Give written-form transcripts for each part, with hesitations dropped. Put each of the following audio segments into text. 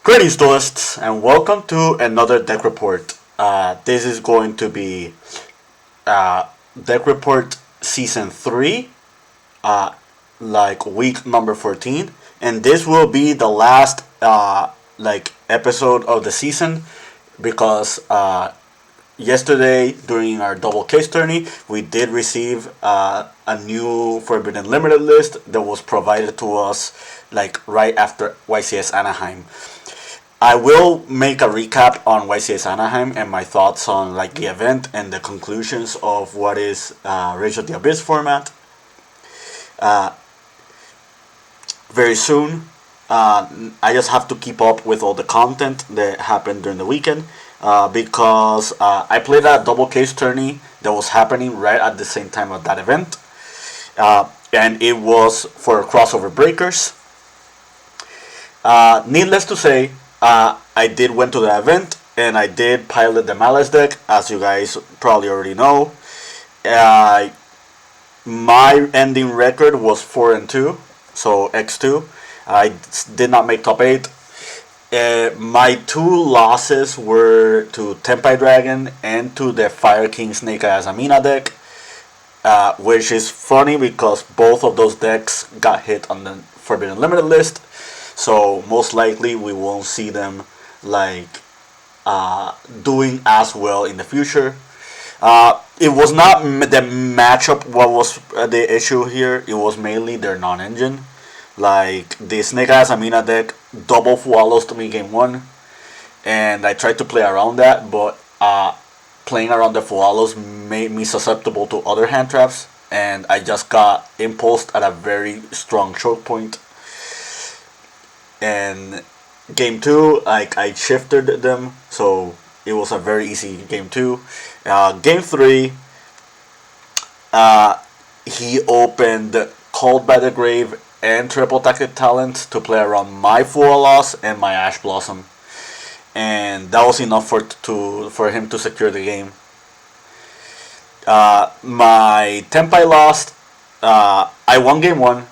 Greetings, duelists, and welcome to another deck report. This is going to be deck report season 3, like week number 14, and this will be the last episode of the season because yesterday during our double case tourney we did receive a new Forbidden Limited list that was provided to us like right after YCS Anaheim. I will make a recap on YCS Anaheim and my thoughts on like the event and the conclusions of what is Rage of the Abyss format very soon. I just have to keep up with all the content that happened during the weekend because I played a double case tourney that was happening right at the same time of that event, and it was for crossover breakers. Needless to say, I did went to the event and I did pilot the Maliss deck, as you guys probably already know. My ending record was 4-2, so X2. I did not make top 8. My two losses were to Tempai Dragon and to the Fire King Snake Eyes Amina deck, which is funny because both of those decks got hit on the Forbidden Limited list. So most likely we won't see them like doing as well in the future. It was not the matchup what was the issue here. It was mainly their non-engine. Like the Snake Eyes Amina deck double Fualos to me game 1, and I tried to play around that, but playing around the Fualos made me susceptible to other hand traps, and I just got impulsed at a very strong choke point. And game 2, like I shifted them, so it was a very easy game 2. Game 3, he opened Called by the Grave and Triple Tactic Talent to play around my Full Loss and my Ash Blossom, and that was enough for him to secure the game. My Tempai lost. I won game 1.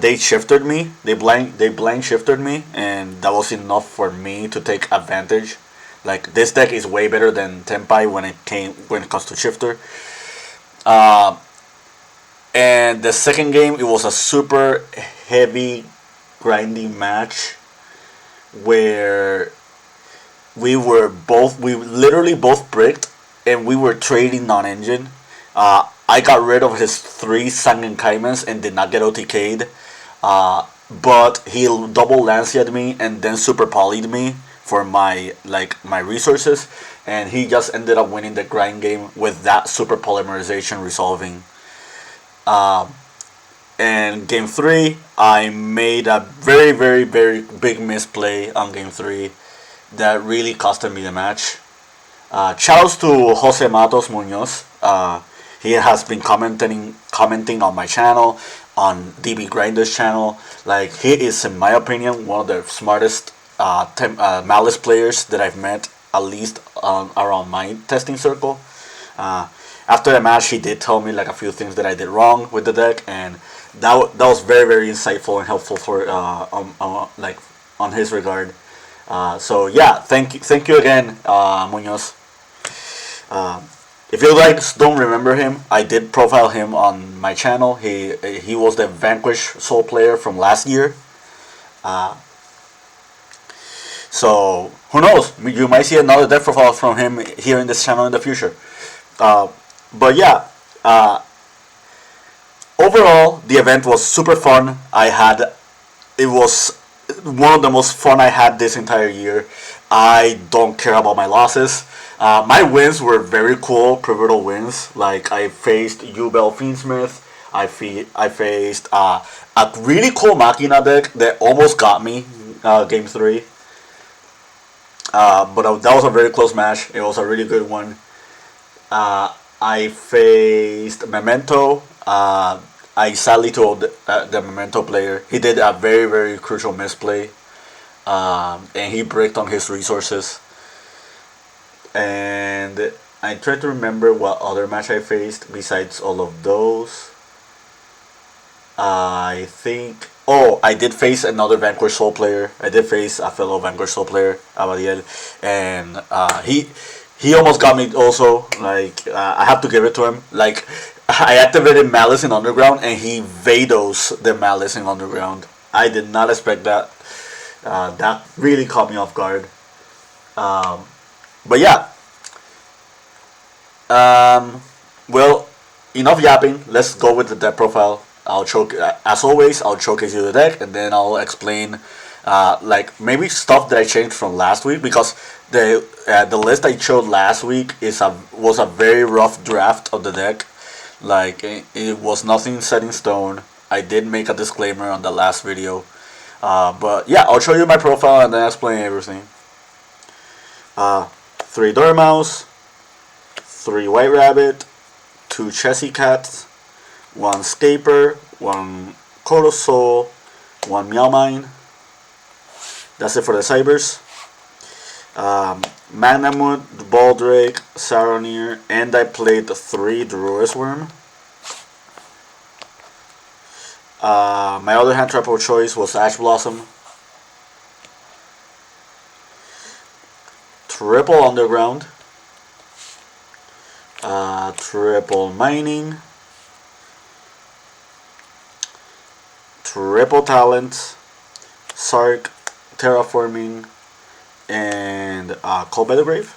They shifted me. They blind shifted me, and that was enough for me to take advantage. Like this deck is way better than Tempai when it comes to shifter. And the second game, it was a super heavy, grinding match where we literally both bricked, and we were trading non-engine. I got rid of his 3 Sangen Caimans and did not get OTK'd. But he double Lancia'd me and then super poly'd me for my resources, and he just ended up winning the grind game with that super polymerization resolving. And game 3, I made a very, very, very big misplay on game 3 that really costed me the match. Shouts to Jose Matos Munoz. He has been commenting on my channel, on DB Grinder's channel. Like, he is, in my opinion, one of the smartest Maliss players that I've met, at least around my testing circle. After the match, he did tell me like a few things that I did wrong with the deck, and that was very, very insightful and helpful for on his regard. So yeah, thank you again, Munoz. If you guys don't remember him, I did profile him on my channel. He was the Vanquish Soul player from last year. So who knows? You might see another deck profile from him here in this channel in the future. But yeah, overall the event was super fun. It was one of the most fun I had this entire year. I don't care about my losses. My wins were very cool, pivotal wins. Like I faced Ubel Fiendsmith. I faced a really cool Machina deck that almost got me game 3. But that was a very close match. It was a really good one. I faced Memento. I sadly told the Memento player. He did a very, very crucial misplay. And he bricked on his resources. And I tried to remember what other match I faced besides all of those. I think Oh, I did face another Vanquish Soul player. I did face a fellow Vanquish Soul player, Abadiel, and he almost got me also. Like I have to give it to him. Like I activated Malice in Underground, and he Vados the Malice in Underground. I did not expect that. That really caught me off guard. But yeah, well, enough yapping. Let's go with the deck profile. I'll choke as always. I'll showcase you the deck, and then I'll explain, like maybe stuff that I changed from last week because the list I showed last week was a very rough draft of the deck. Like it was nothing set in stone. I did make a disclaimer on the last video, but yeah, I'll show you my profile and then explain everything. 3 Dormouse, 3 White Rabbit, 2 Chessy Cats, 1 Scaper, 1 Kodo Soul, 1 Meowmine. That's it for the Cybers. Magnamut, Baldrake, Saronir, and I played 3 Druid's Worm. My other hand trap of choice was Ash Blossom. Triple Underground. Triple Mining. Triple Talent. Sark, Terraforming, and Cold by the Grave.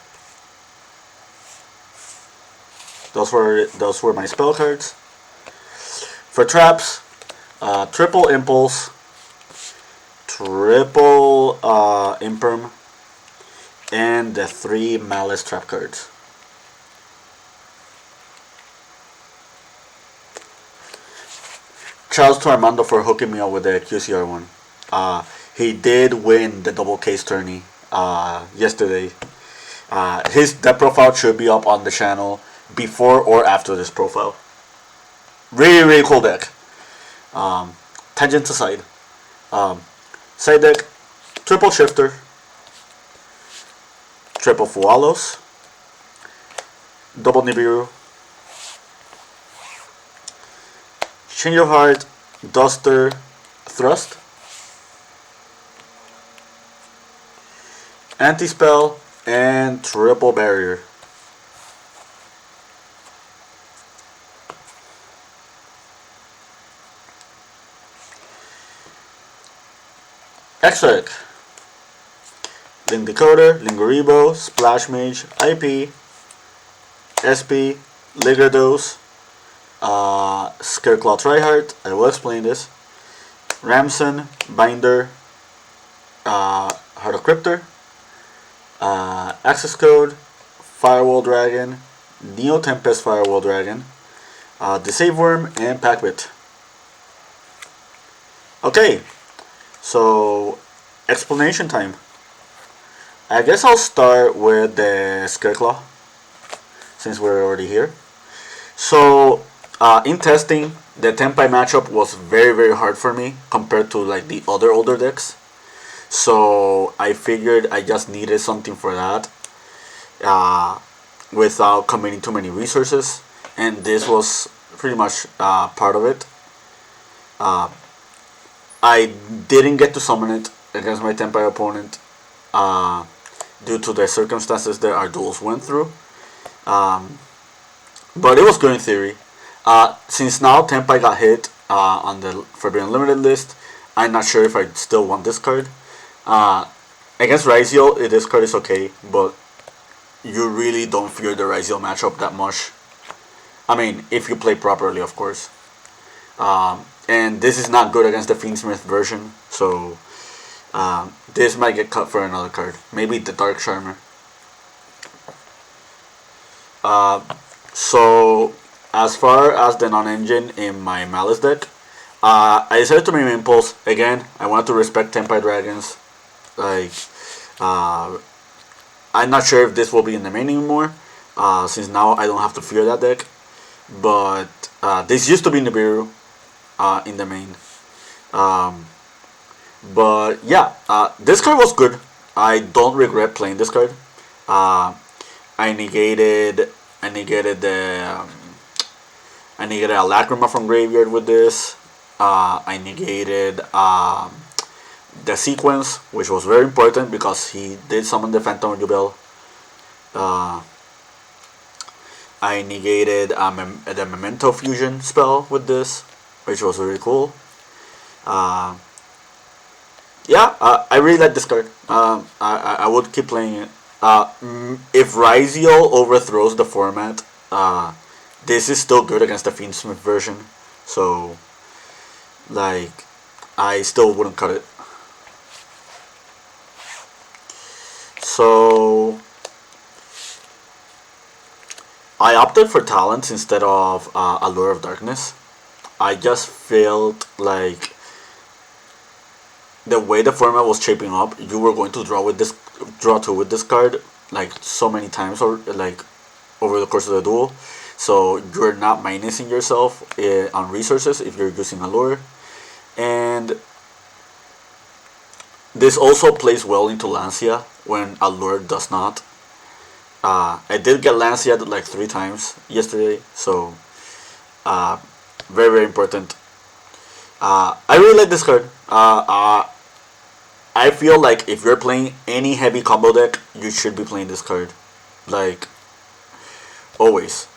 Those were my spell cards. For traps, triple Impulse, triple Imperm, and the 3 Malice trap cards. Shouts to Armando for hooking me up with the QCR one. He did win the double case tourney yesterday. His deck profile should be up on the channel before or after this profile. Really, really cool deck. Tangents aside. Side deck, triple Shifter, triple Fualos, double Nibiru, Change of Heart, Duster, Thrust, Anti-Spell, and triple Barrier. Extra deck. Link Decoder, Linguribo, Splash Mage, IP, SP, Ligados, Scareclaw Tryhard, I will explain this, Ramson, Binder, Heart of Cryptor, Access Code, Firewall Dragon, Neo Tempest Firewall Dragon, Deceive Worm, and Packbit. Okay, so explanation time. I guess I'll start with the Scareclaw since we're already here. So in testing, the Tempai matchup was very, very hard for me compared to like the other older decks. So I figured I just needed something for that without committing too many resources, and this was pretty much part of it. I didn't get to summon it against my Tempai opponent due to the circumstances that our duels went through. But it was good in theory. Since now Tempai got hit on the Forbidden Limited list, I'm not sure if I still want this card. Against Ryzeal, this card is okay, but you really don't fear the Ryzeal matchup that much. I mean, if you play properly, of course. And this is not good against the Fiendsmith version, so this might get cut for another card. Maybe the Dark Charmer. So, as far as the non-engine in my Malice deck, I decided to make Impulse. Again, I wanted to respect Tempai Dragons. Like, I'm not sure if this will be in the main anymore, since now I don't have to fear that deck. But this used to be Nibiru in the main. But yeah, this card was good. I don't regret playing this card. I negated a Lacrima from Graveyard with this. I negated the sequence, which was very important because he did summon the Phantom Jubel. I negated the Memento Fusion spell with this, which was really cool. Yeah, I really like this card. I would keep playing it. If Ryzeal overthrows the format, this is still good against the Fiendsmith version. So, like, I still wouldn't cut it. So, I opted for Talents instead of Allure of Darkness. I just felt like the way the format was shaping up, you were going to draw two with this card like so many times, or like over the course of the duel. So you're not minusing yourself on resources if you're using Allure, and this also plays well into Lancia when Allure does not. I did get Lancia like 3 times yesterday, so very very important. I really like this card. I feel like if you're playing any heavy combo deck, you should be playing this card. Like, always.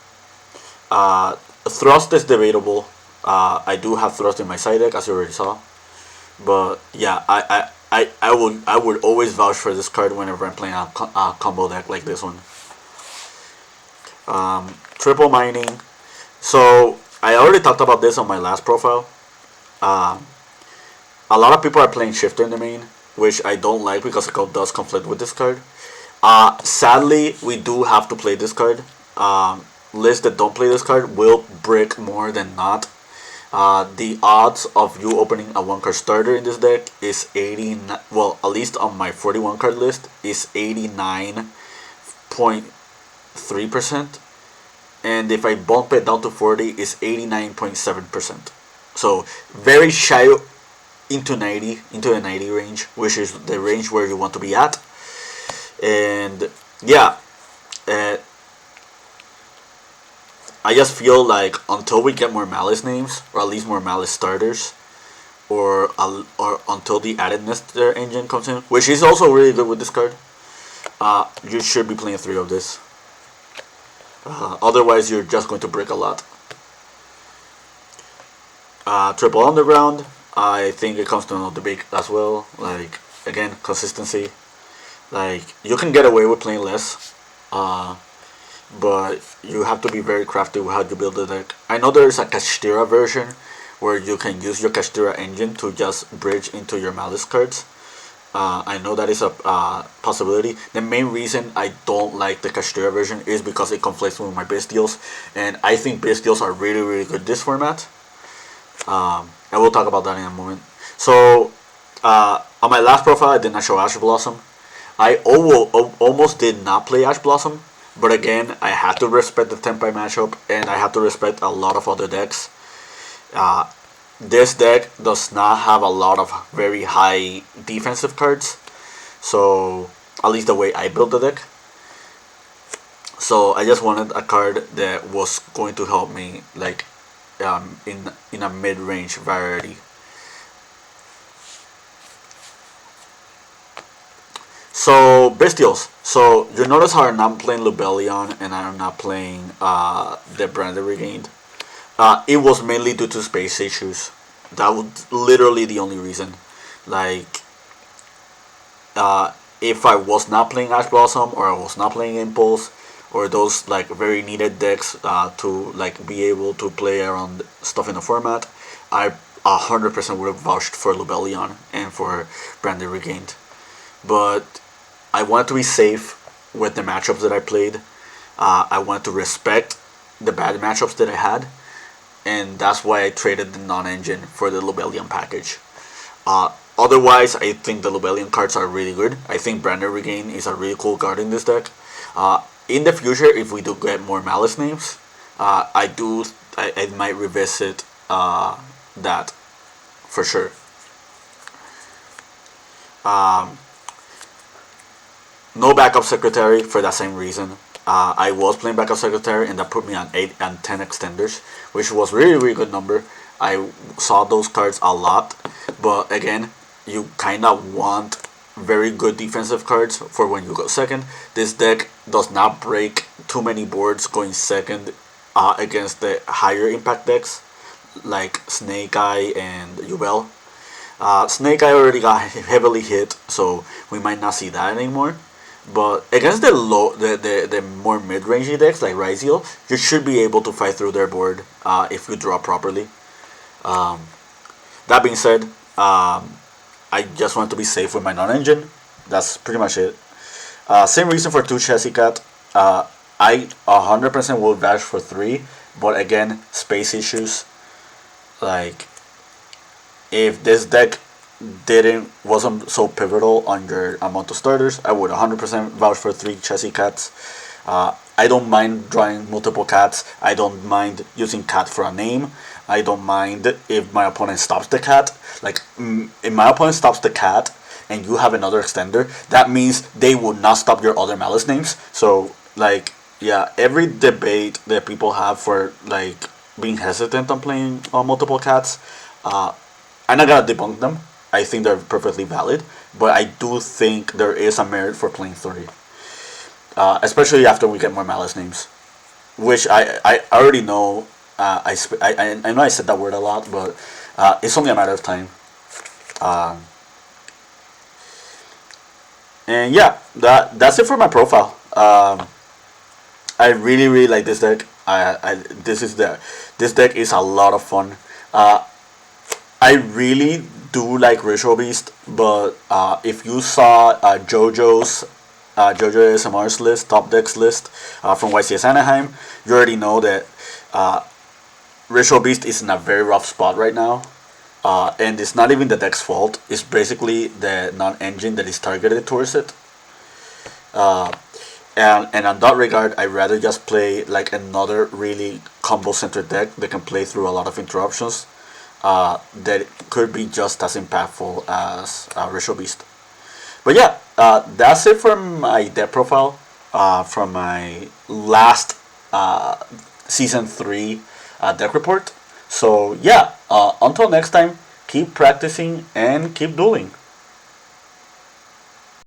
Thrust is debatable. I do have Thrust in my side deck, as you already saw. But yeah, I would always vouch for this card whenever I'm playing a combo deck like this one. Triple mining. So I already talked about this on my last profile. A lot of people are playing Shifter in the main, which I don't like because it does conflict with this card. Sadly, we do have to play this card. Lists that don't play this card will brick more than not. The odds of you opening a 1-card starter in this deck is 89. Well, at least on my 41 card list is 89.3%, and if I bump it down to 40, is 89.7%. So very shy into the 90 range, which is the range where you want to be at. And yeah, I just feel like until we get more Malice names, or at least more Malice starters, or until the added Nestor engine comes in, which is also really good with this card, you should be playing 3 of this. Otherwise, you're just going to break a lot. Triple Underground, I think it comes to no debate as well. Like, again, consistency. Like, you can get away with playing less, but you have to be very crafty with how you build the deck. I know there is a Kashtira version where you can use your Kashtira engine to just bridge into your Malice cards. I know that is a possibility. The main reason I don't like the Kashtira version is because it conflicts with my Bystials, and I think Bystials are really really good this format. I will talk about that in a moment. So, on my last profile, I did not show Ash Blossom. I almost did not play Ash Blossom, but again, I had to respect the Tempai matchup, and I had to respect a lot of other decks. This deck does not have a lot of very high defensive cards, so at least the way I built the deck. So I just wanted a card that was going to help me, like, in a mid-range variety. So Bystials. So you notice how I'm not playing Lubellion and I'm not playing the Branded Regained. It was mainly due to space issues. That was literally the only reason. Like, if I was not playing Ash Blossom, or I was not playing Impulse, or those like very needed decks to like be able to play around stuff in the format, I 100% would have vouched for Lubellion and for Branded Regained. But I wanted to be safe with the matchups that I played. I wanted to respect the bad matchups that I had, and that's why I traded the non-engine for the Lubellion package. Otherwise, I think the Lubellion cards are really good. I think Branded Regain is a really cool card in this deck. In the future, if we do get more Malice names, I might revisit that for sure. No backup secretary for that same reason. I was playing backup secretary, and that put me on 8 and 10 extenders, which was really really good number. I saw those cards a lot, but again, you kind of want very good defensive cards for when you go second. This deck does not break too many boards going second against the higher impact decks like Snake Eye and Yubel. Snake Eye already got heavily hit, so we might not see that anymore. But against the more mid-rangey decks like Ryzeal, you should be able to fight through their board if you draw properly. Um, that being said, I just want to be safe with my non-engine. That's pretty much it. Same reason for 2 Chessy Cat. I 100% will vouch for 3, but again, space issues. Like, if this deck wasn't so pivotal on your amount of starters, I would 100% vouch for 3 Chessy Cats. I don't mind drawing multiple cats. I don't mind using cat for a name. I don't mind if my opponent stops the cat. Like, if my opponent stops the cat and you have another extender, that means they would not stop your other Maliss names. So, like, yeah, every debate that people have for, like, being hesitant on playing multiple cats, I'm not gonna debunk them. I think they're perfectly valid, but I do think there is a merit for playing 3. Especially after we get more Malice names, which I already know. I know I said that word a lot, but it's only a matter of time. And yeah, that's it for my profile. I really like this deck. This deck is a lot of fun. I really do like Ritual Beast, but if you saw JoJo SMR's list, top decks list from YCS Anaheim, you already know that Ritual Beast is in a very rough spot right now. And it's not even the deck's fault. It's basically the non-engine that is targeted towards it. And on that regard, I'd rather just play like another really combo-centered deck that can play through a lot of interruptions that could be just as impactful as Ritual Beast. But yeah, that's it for my deck profile from my last Season 3 deck report. So yeah, until next time, keep practicing and keep dueling.